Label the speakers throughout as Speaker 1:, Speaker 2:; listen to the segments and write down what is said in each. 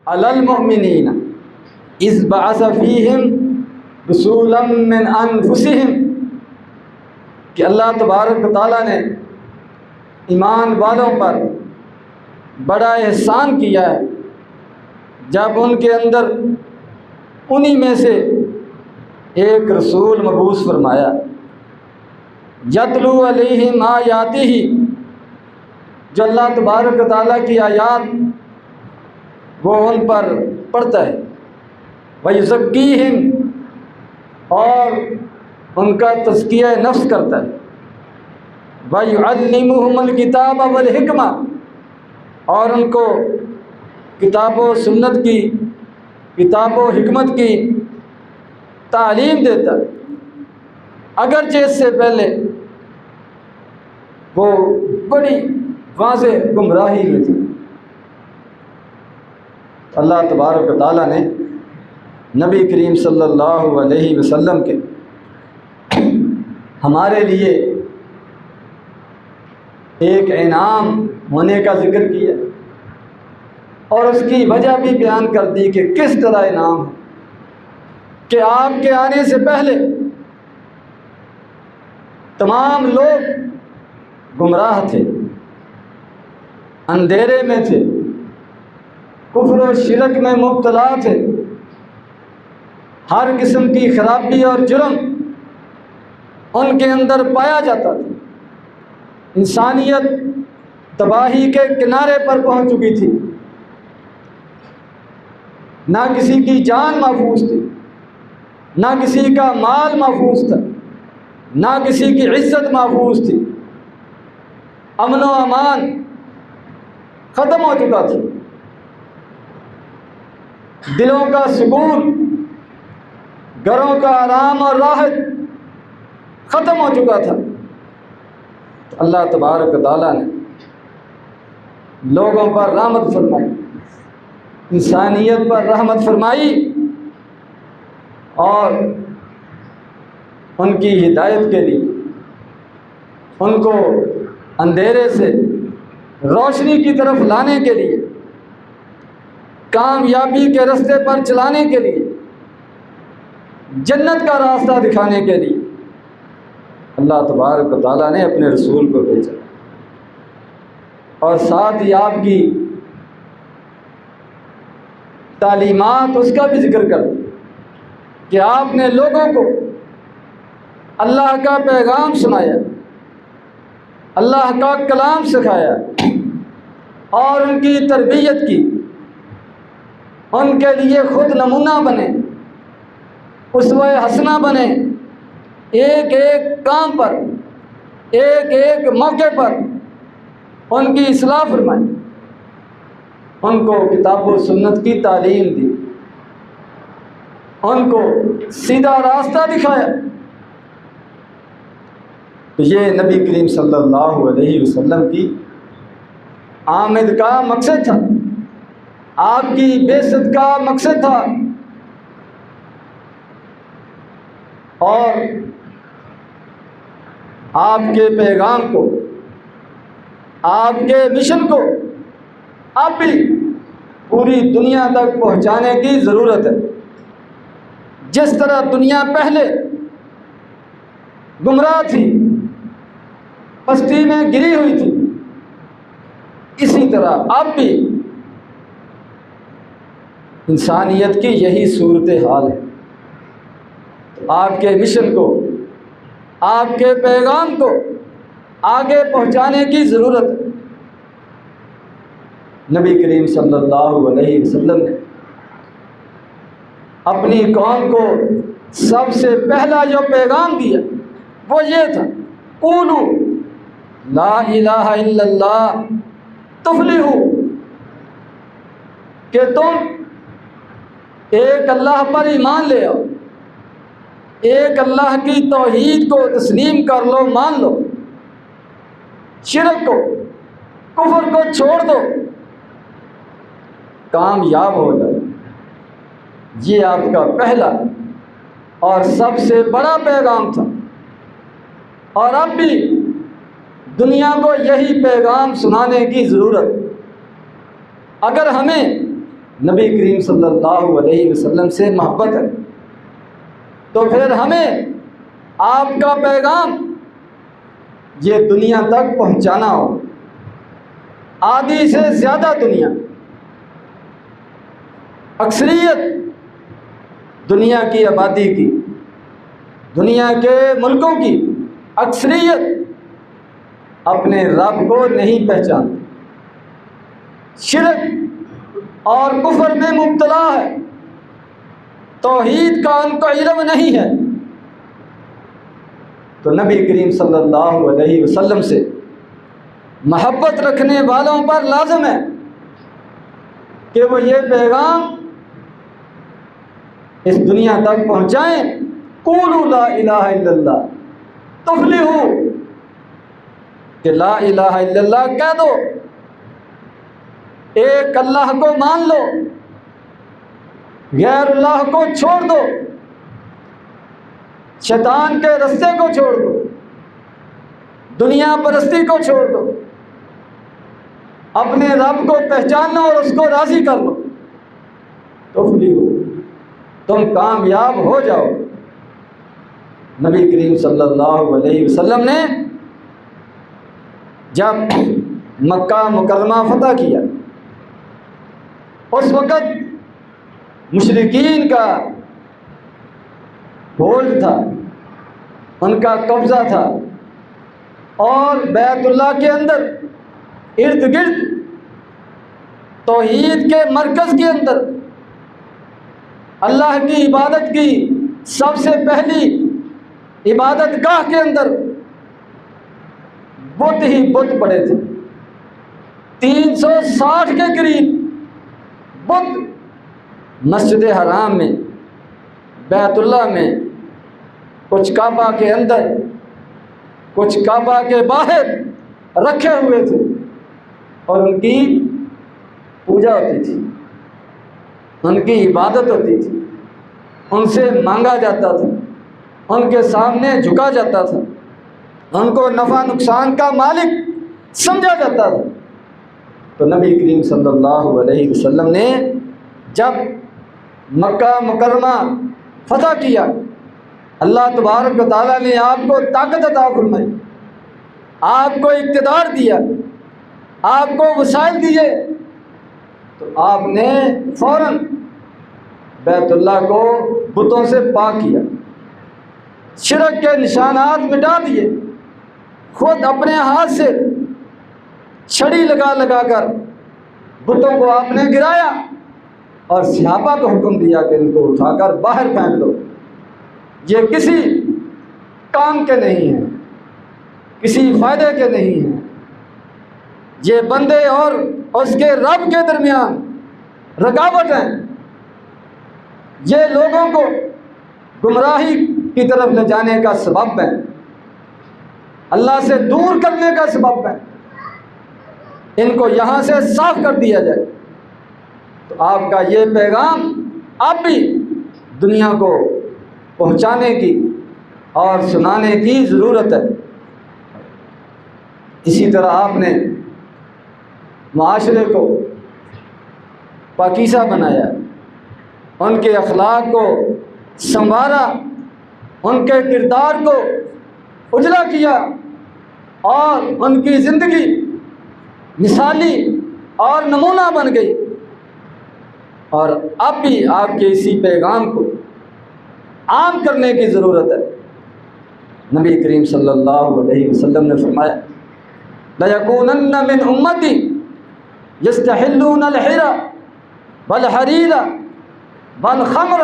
Speaker 1: علی المؤمنین اذ بعث فیہم رسولا من انفسہم، کہ اللہ تبارک و تعالیٰ نے ایمان والوں پر بڑا احسان کیا ہے جب ان کے اندر انہی میں سے ایک رسول مبعوث فرمایا، یتلو علیہم آیاتہ، جو اللہ تبارک و تعالیٰ کی آیات وہ ان پر پڑھتا ہے، ویزکیہم، اور ان کا تزکیہ نفس کرتا ہے، ویعلمہم الکتاب والحکمہ، اور ان کو کتاب و سنت کی، کتاب و حکمت کی تعلیم دیتا ہے، اگرچہ اس سے پہلے وہ بڑی واضح گمراہی میں تھی۔ اللہ تبارک و تعالیٰ نے نبی کریم صلی اللہ علیہ وسلم کے ہمارے لیے ایک انعام ہونے کا ذکر کیا اور اس کی وجہ بھی بیان کر دی کہ کس طرح انعام ہے، کہ آپ کے آنے سے پہلے تمام لوگ گمراہ تھے، اندھیرے میں تھے، کفر و شرک میں مبتلا تھے، ہر قسم کی خرابی اور جرم ان کے اندر پایا جاتا تھا، انسانیت تباہی کے کنارے پر پہنچ چکی تھی، نہ کسی کی جان محفوظ تھی، نہ کسی کا مال محفوظ تھا، نہ کسی کی عزت محفوظ تھی، امن و امان ختم ہو چکا تھا، دلوں کا سکون، گھروں کا آرام اور راحت ختم ہو چکا تھا۔ تو اللہ تبارک و تعالیٰ نے لوگوں پر رحمت فرمائی، انسانیت پر رحمت فرمائی، اور ان کی ہدایت کے لیے ان کو اندھیرے سے روشنی کی طرف لانے کے لیے، کامیابی کے راستے پر چلانے کے لیے، جنت کا راستہ دکھانے کے لیے اللہ تبارک و تعالیٰ نے اپنے رسول کو بھیجا، اور ساتھ ہی آپ کی تعلیمات اس کا بھی ذکر کر دیا کہ آپ نے لوگوں کو اللہ کا پیغام سنایا، اللہ کا کلام سکھایا، اور ان کی تربیت کی، ان کے لیے خود نمونہ بنے، اسوہ حسنہ بنے، ایک ایک کام پر، ایک ایک موقع پر ان کی اصلاح فرمائی، ان کو کتاب و سنت کی تعلیم دی، ان کو سیدھا راستہ دکھایا۔ تو یہ نبی کریم صلی اللہ علیہ وسلم کی آمد کا مقصد تھا، آپ کی بعثت کا مقصد تھا، اور آپ کے پیغام کو، آپ کے مشن کو اب بھی پوری دنیا تک پہنچانے کی ضرورت ہے۔ جس طرح دنیا پہلے گمراہ تھی، پستی میں گری ہوئی تھی، اسی طرح اب بھی انسانیت کی یہی صورتحال ہے۔ آپ کے مشن کو، آپ کے پیغام کو آگے پہنچانے کی ضرورت ہے۔ نبی کریم صلی اللہ علیہ وسلم نے اپنی قوم کو سب سے پہلا جو پیغام دیا وہ یہ تھا، قولوا لا الہ الا اللہ تفلحوا، کہ تم ایک اللہ پر ایمان لے آؤ، ایک اللہ کی توحید کو تسلیم کر لو، مان لو، شرک کو، کفر کو چھوڑ دو، کامیاب ہو جائے۔ یہ آپ کا پہلا اور سب سے بڑا پیغام تھا، اور اب بھی دنیا کو یہی پیغام سنانے کی ضرورت ہے۔ اگر ہمیں نبی کریم صلی اللہ علیہ وسلم سے محبت ہے، تو پھر ہمیں آپ کا پیغام یہ دنیا تک پہنچانا ہو، آدھی سے زیادہ دنیا، اکثریت دنیا کی آبادی کی، دنیا کے ملکوں کی اکثریت اپنے رب کو نہیں پہچانتی، شرک اور کفر میں مبتلا ہے، توحید کا ان کو علم نہیں ہے۔ تو نبی کریم صلی اللہ علیہ وسلم سے محبت رکھنے والوں پر لازم ہے کہ وہ یہ پیغام اس دنیا تک پہنچائیں۔ قولوا لا الہ الا اللہ تفلحوا، کہ لا الہ الا اللہ کہہ دو، ایک اللہ کو مان لو، غیر اللہ کو چھوڑ دو، شیطان کے رستے کو چھوڑ دو، دنیا پرستی کو چھوڑ دو، اپنے رب کو پہچانو اور اس کو راضی کر لو، تفلحوا، تم کامیاب ہو جاؤ۔ نبی کریم صلی اللہ علیہ وسلم نے جب مکہ مکرمہ فتح کیا، اس وقت مشرکین کا ہولڈ تھا، ان کا قبضہ تھا، اور بیت اللہ کے اندر ارد گرد توحید کے مرکز کے اندر اللہ کی عبادت کی سب سے پہلی عبادت گاہ کے اندر بت ہی بت پڑے تھے، 360 کے قریب بت مسجد حرام میں، بیت اللہ میں، کچھ کعبہ کے اندر، کچھ کعبہ کے باہر رکھے ہوئے تھے، اور ان کی پوجا ہوتی تھی، ان کی عبادت ہوتی تھی، ان سے مانگا جاتا تھا، ان کے سامنے جھکا جاتا تھا، ان کو نفع نقصان کا مالک سمجھا جاتا تھا۔ تو نبی کریم صلی اللہ علیہ وسلم نے جب مکہ مکرمہ فتح کیا، اللہ تبارک و تعالیٰ نے آپ کو طاقت عطا فرمائی، آپ کو اقتدار دیا، آپ کو وسائل دیے، تو آپ نے فوراً بیت اللہ کو بتوں سے پاک کیا، شرک کے نشانات مٹا دیے، خود اپنے ہاتھ سے چھڑی لگا لگا کر بتوں کو آپ نے گرایا، اور صحابہ کو حکم دیا کہ ان کو اٹھا کر باہر پھینک دو، یہ کسی کام کے نہیں ہیں، کسی فائدے کے نہیں ہیں، یہ بندے اور اس کے رب کے درمیان رکاوٹ ہیں، یہ لوگوں کو گمراہی کی طرف لے جانے کا سبب ہے، اللہ سے دور کرنے کا سبب ہے، ان کو یہاں سے صاف کر دیا جائے۔ تو آپ کا یہ پیغام اب بھی دنیا کو پہنچانے کی اور سنانے کی ضرورت ہے۔ اسی طرح آپ نے معاشرے کو پاکیزہ بنایا، ان کے اخلاق کو سنوارا، ان کے کردار کو اجلا کیا، اور ان کی زندگی مثالی اور نمونہ بن گئی۔ اور اب بھی آپ کے اسی پیغام کو عام کرنے کی ضرورت ہے۔ نبی کریم صلی اللہ علیہ وسلم نے فرمایا، لَيَكُونَنَّ مِنْ أُمَّتِي يَسْتَحِلُّونَ الْحِرَ وَالْحَرِيرَ وَالْخَمْرَ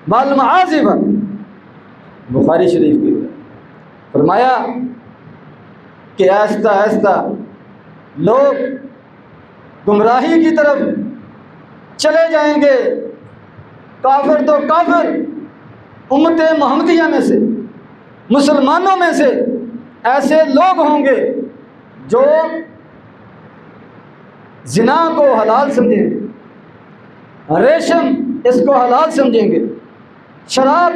Speaker 1: وَالْمَعَازِفَ، بخاری شریف کی فرمایا کہ آہستہ آہستہ لوگ گمراہی کی طرف چلے جائیں گے، کافر تو کافر، امت محمدیہ میں سے، مسلمانوں میں سے ایسے لوگ ہوں گے جو زنا کو حلال سمجھیں گے، ریشم اس کو حلال سمجھیں گے، شراب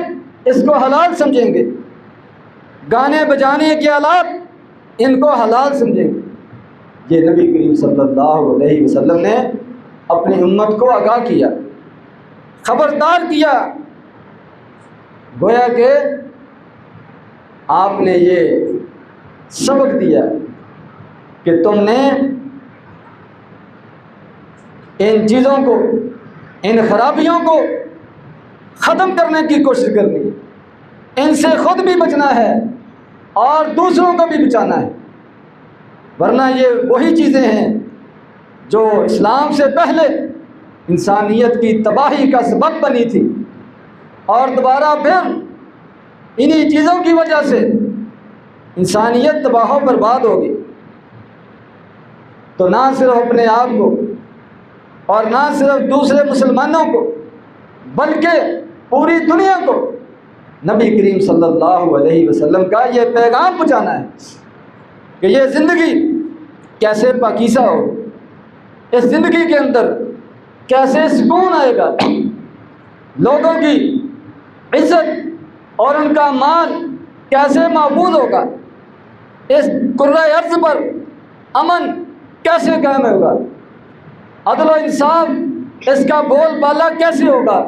Speaker 1: اس کو حلال سمجھیں گے، گانے بجانے کے آلات ان کو حلال سمجھیں گے۔ یہ نبی کریم صلی اللہ علیہ وسلم نے اپنی امت کو آگاہ کیا، خبردار کیا، گویا کہ آپ نے یہ سبق دیا کہ تم نے ان چیزوں کو، ان خرابیوں کو ختم کرنے کی کوشش کرنی ہے، ان سے خود بھی بچنا ہے اور دوسروں کو بھی بچانا ہے، ورنہ یہ وہی چیزیں ہیں جو اسلام سے پہلے انسانیت کی تباہی کا سبب بنی تھی، اور دوبارہ پھر انہی چیزوں کی وجہ سے انسانیت تباہ و برباد ہوگی۔ تو نہ صرف اپنے آپ کو اور نہ صرف دوسرے مسلمانوں کو بلکہ پوری دنیا کو نبی کریم صلی اللہ علیہ وسلم کا یہ پیغام پہنچانا ہے کہ یہ زندگی کیسے پاکیزہ ہو، اس زندگی کے اندر کیسے سکون آئے گا، لوگوں کی عزت اور ان کا مال کیسے محفوظ ہوگا، اس کرۂ ارض پر امن کیسے قائم ہوگا، عدل و انصاف اس کا بول بالا کیسے ہوگا،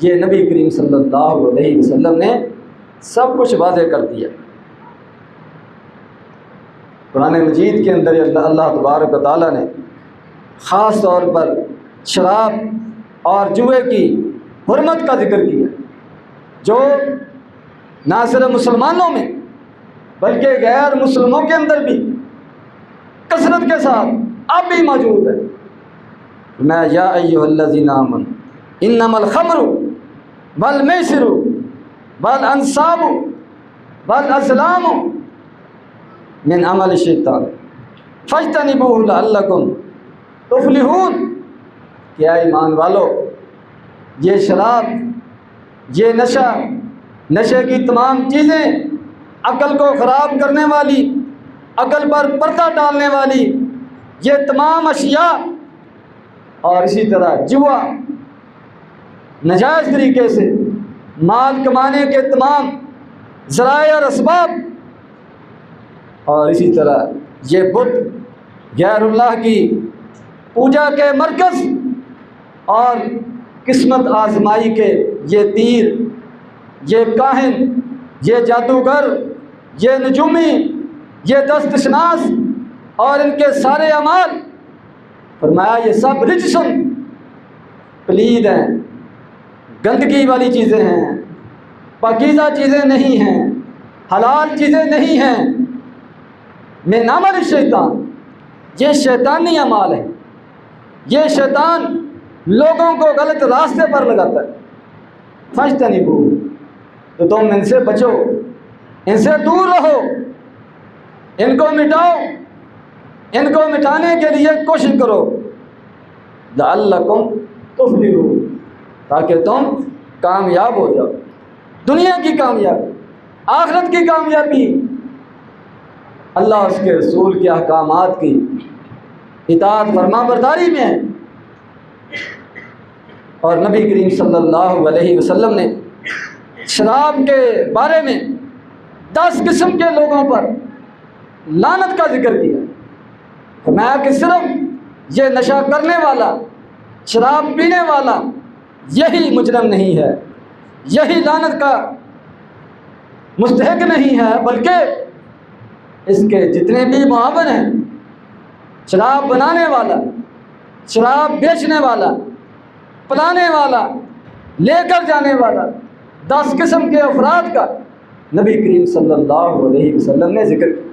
Speaker 1: یہ نبی کریم صلی اللہ علیہ وسلم نے سب کچھ واضح کر دیا۔ قرآن مجید کے اندر اللہ تبارک و تعالیٰ نے خاص طور پر شراب اور جوئے کی حرمت کا ذکر کیا، جو نہ صرف مسلمانوں میں بلکہ غیر مسلموں کے اندر بھی کثرت کے ساتھ اب بھی موجود ہے۔ میں یا ایھا الذین آمنوا انما الخمر والمیسر والانصاب والازلام من عمل الشیطان فاجتنبوہ لعلکم تفلحون۔ کیا ایمان والو، یہ شراب، یہ نشے کی تمام چیزیں عقل کو خراب کرنے والی، عقل پر پردہ ڈالنے والی یہ تمام اشیاء، اور اسی طرح جوا، ناجائز طریقے سے مال کمانے کے تمام ذرائع اور اسباب، اور اسی طرح یہ بت، غیر اللہ کی پوجا کے مرکز، اور قسمت آزمائی کے یہ تیر، یہ کاہن، یہ جادوگر، یہ نجومی، یہ دست شناس اور ان کے سارے اعمال، فرمایا یہ سب رجسن، پلید ہیں، گندگی والی چیزیں ہیں، پاکیزہ چیزیں نہیں ہیں، حلال چیزیں نہیں ہیں، من عمل الشیطان، یہ شیطانی اعمال ہے، یہ شیطان لوگوں کو غلط راستے پر لگاتا ہے۔ فاجتنبوہ، تو تم ان سے بچو، ان سے دور رہو، ان کو مٹاؤ، ان کو مٹانے کے لیے کوشش کرو، لعلکم تفلحون، تاکہ تم کامیاب ہو جاؤ، دنیا کی کامیابی، آخرت کی کامیابی، اللہ اس کے رسول کے احکامات کی اطاعت فرما برداری میں ہے۔ اور نبی کریم صلی اللہ علیہ وسلم نے شراب کے بارے میں 10 قسم کے لوگوں پر لعنت کا ذکر کیا، فرمایا کہ صرف یہ نشہ کرنے والا، شراب پینے والا یہی مجرم نہیں ہے، یہی لعنت کا مستحق نہیں ہے، بلکہ اس کے جتنے بھی معاون ہیں، شراب بنانے والا، شراب بیچنے والا، پلانے والا، لے کر جانے والا، 10 قسم کے افراد کا نبی کریم صلی اللہ علیہ وسلم نے ذکر کیا،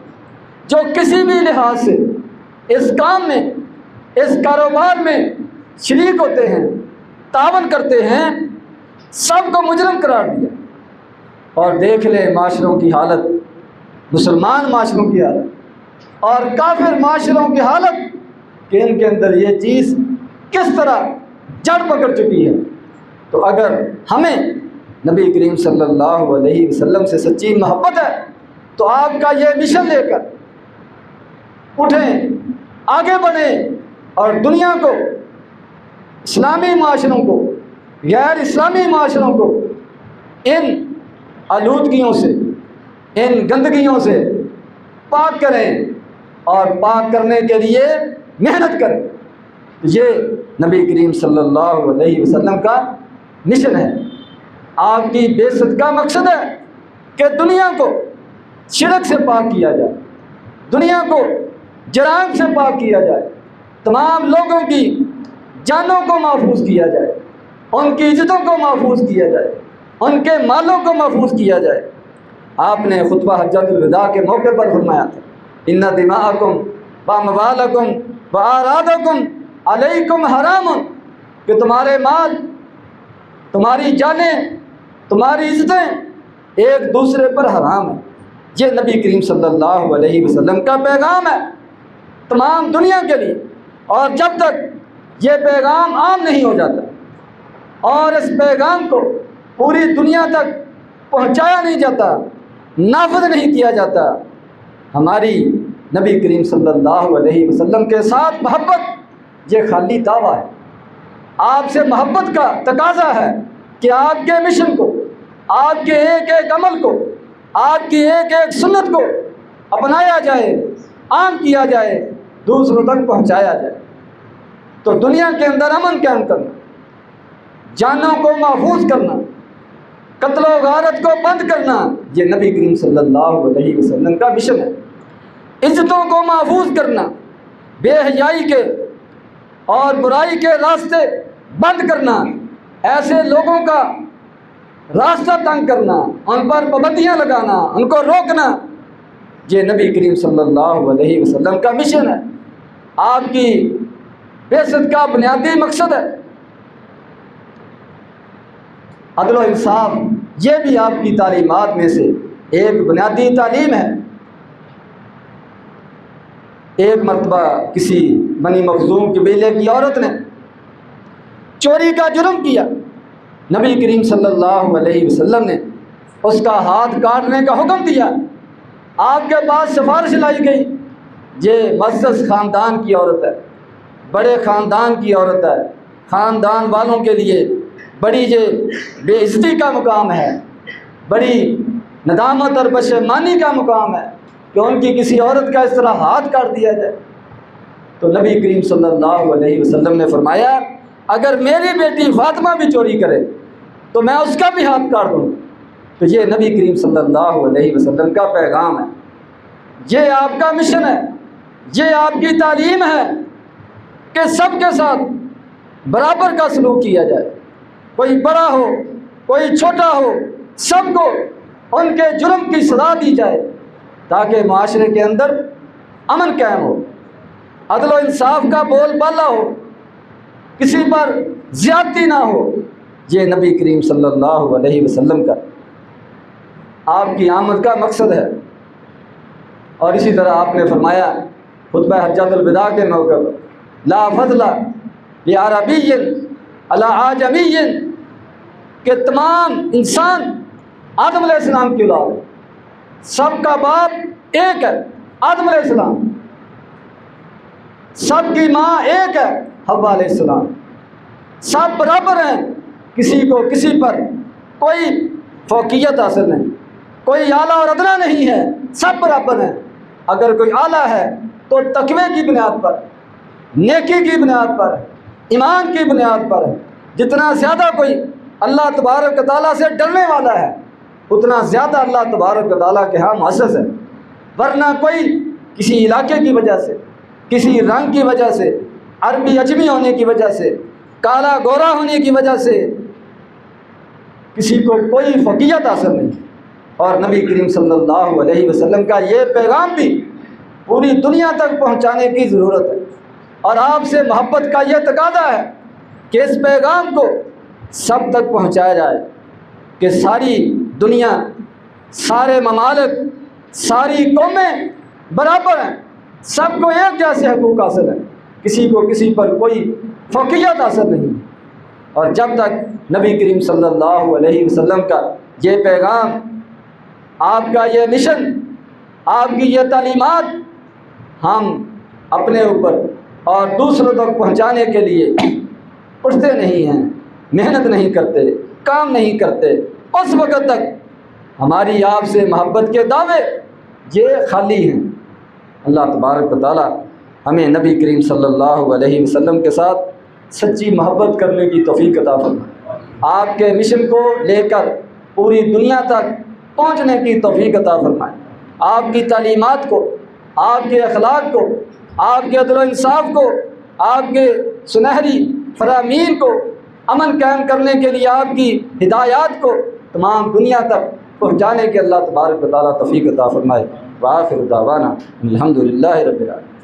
Speaker 1: جو کسی بھی لحاظ سے اس کام میں، اس کاروبار میں شریک ہوتے ہیں، تعاون کرتے ہیں، سب کو مجرم قرار دیا۔ اور دیکھ لیں معاشروں کی حالت، مسلمان معاشروں کی حالت اور کافر معاشروں کی حالت، کہ ان کے اندر یہ چیز کس طرح جڑ پکڑ چکی ہے۔ تو اگر ہمیں نبی کریم صلی اللہ علیہ وسلم سے سچی محبت ہے تو آپ کا یہ مشن لے کر اٹھیں، آگے بڑھیں، اور دنیا کو، اسلامی معاشروں کو، غیر اسلامی معاشروں کو ان آلودگیوں سے، ان گندگیوں سے پاک کریں، اور پاک کرنے کے لیے محنت کریں۔ یہ نبی کریم صلی اللہ علیہ وسلم کا مشن ہے۔ آپ کی بعثت کا مقصد ہے کہ دنیا کو شرک سے پاک کیا جائے، دنیا کو جرائم سے پاک کیا جائے، تمام لوگوں کی جانوں کو محفوظ کیا جائے، ان کی عزتوں کو محفوظ کیا جائے، ان کے مالوں کو محفوظ کیا جائے۔ آپ نے خطبہ حجۃ الوداع کے موقع پر فرمایا تھا، ان دماءکم واموالکم واعراضکم علیکم حرام، کہ تمہارے مال، تمہاری جانیں، تمہاری عزتیں ایک دوسرے پر حرام ہیں۔ یہ نبی کریم صلی اللہ علیہ وسلم کا پیغام ہے تمام دنیا کے لیے، اور جب تک یہ پیغام عام نہیں ہو جاتا اور اس پیغام کو پوری دنیا تک پہنچایا نہیں جاتا، نافذ نہیں کیا جاتا، ہماری نبی کریم صلی اللہ علیہ وسلم کے ساتھ محبت یہ خالی دعویٰ ہے۔ آپ سے محبت کا تقاضا ہے کہ آپ کے مشن کو، آپ کے ایک ایک عمل کو، آپ کی ایک ایک سنت کو اپنایا جائے، عام کیا جائے، دوسروں تک پہنچایا جائے۔ تو دنیا کے اندر امن قائم کرنا، جانوں کو محفوظ کرنا، قتل و غارت کو بند کرنا، یہ نبی کریم صلی اللہ علیہ وسلم کا مشن ہے۔ عزتوں کو محفوظ کرنا، بے حیائی کے اور برائی کے راستے بند کرنا، ایسے لوگوں کا راستہ تنگ کرنا، ان پر پابندیاں لگانا، ان کو روکنا، یہ نبی کریم صلی اللہ علیہ وسلم کا مشن ہے۔ آپ کی بعثت کا بنیادی مقصد ہے عدل و انصاف، یہ بھی آپ کی تعلیمات میں سے ایک بنیادی تعلیم ہے۔ ایک مرتبہ کسی بنی مخزوم قبیلے کی عورت نے چوری کا جرم کیا، نبی کریم صلی اللہ علیہ وسلم نے اس کا ہاتھ کاٹنے کا حکم دیا۔ آپ کے پاس سفارش لائی گئی، یہ معزز خاندان کی عورت ہے، بڑے خاندان کی عورت ہے، خاندان والوں کے لیے بڑی یہ بے عزتی کا مقام ہے، بڑی ندامت اور پشیمانی کا مقام ہے کہ ان کی کسی عورت کا اس طرح ہاتھ کاٹ دیا جائے۔ تو نبی کریم صلی اللہ علیہ وسلم نے فرمایا، اگر میری بیٹی فاطمہ بھی چوری کرے تو میں اس کا بھی ہاتھ کاٹ دوں۔ تو یہ نبی کریم صلی اللہ علیہ وسلم کا پیغام ہے، یہ آپ کا مشن ہے، یہ آپ کی تعلیم ہے کہ سب کے ساتھ برابر کا سلوک کیا جائے، کوئی بڑا ہو کوئی چھوٹا ہو، سب کو ان کے جرم کی سزا دی جائے تاکہ معاشرے کے اندر امن قائم ہو، عدل و انصاف کا بول بالا ہو، کسی پر زیادتی نہ ہو۔ یہ نبی کریم صلی اللہ علیہ وسلم کا آپ کی آمد کا مقصد ہے۔ اور اسی طرح آپ نے فرمایا خطبہ حجۃ الوداع کے موقع پر، لا فضل لعربی علی اعجمی، کہ تمام انسان آدم علیہ السلام کی اولاد ہے، سب کا باپ ایک ہے آدم علیہ السلام، سب کی ماں ایک ہے حوا علیہ السلام، سب برابر ہیں، کسی کو کسی پر کوئی فوقیت حاصل نہیں، کوئی اعلیٰ اور ادنا نہیں ہے، سب برابر ہیں۔ اگر کوئی اعلیٰ ہے تو تقوی کی بنیاد پر، نیکی کی بنیاد پر، ایمان کی بنیاد پر ہے۔ جتنا زیادہ کوئی اللہ تبارک و تعالیٰ سے ڈرنے والا ہے اتنا زیادہ اللہ تبارک و تعالیٰ کے ہاں معزز ہے، ورنہ کوئی کسی علاقے کی وجہ سے، کسی رنگ کی وجہ سے، عربی اجمی ہونے کی وجہ سے، کالا گورا ہونے کی وجہ سے کسی کو کوئی فوقیت حاصل نہیں۔ اور نبی کریم صلی اللہ علیہ وسلم کا یہ پیغام بھی پوری دنیا تک پہنچانے کی ضرورت ہے، اور آپ سے محبت کا یہ تقاضا ہے کہ اس پیغام کو سب تک پہنچایا جائے کہ ساری دنیا، سارے ممالک، ساری قومیں برابر ہیں، سب کو ایک جیسے حقوق حاصل ہیں، کسی کو کسی پر کوئی فوقیت حاصل نہیں۔ اور جب تک نبی کریم صلی اللہ علیہ وسلم کا یہ پیغام، آپ کا یہ مشن، آپ کی یہ تعلیمات ہم اپنے اوپر اور دوسروں تک پہنچانے کے لیے اٹھتے نہیں ہیں، محنت نہیں کرتے، کام نہیں کرتے، اس وقت تک ہماری آپ سے محبت کے دعوے یہ خالی ہیں۔ اللہ تبارک و تعالی ہمیں نبی کریم صلی اللہ علیہ وسلم کے ساتھ سچی محبت کرنے کی توفیق عطا فرمائے، آپ کے مشن کو لے کر پوری دنیا تک پہنچنے کی توفیق عطا فرمائے، آپ کی تعلیمات کو، آپ کے اخلاق کو، آپ کے عدل و انصاف کو، آپ کے سنہری فرامین کو امن قائم کرنے کے لیے آپ کی ہدایات کو تمام دنیا تک پہنچانے کے اللہ تبارک و تعالیٰ توفیق عطا فرمائے۔ وآخر دعوانا الحمدللہ رب العالمین۔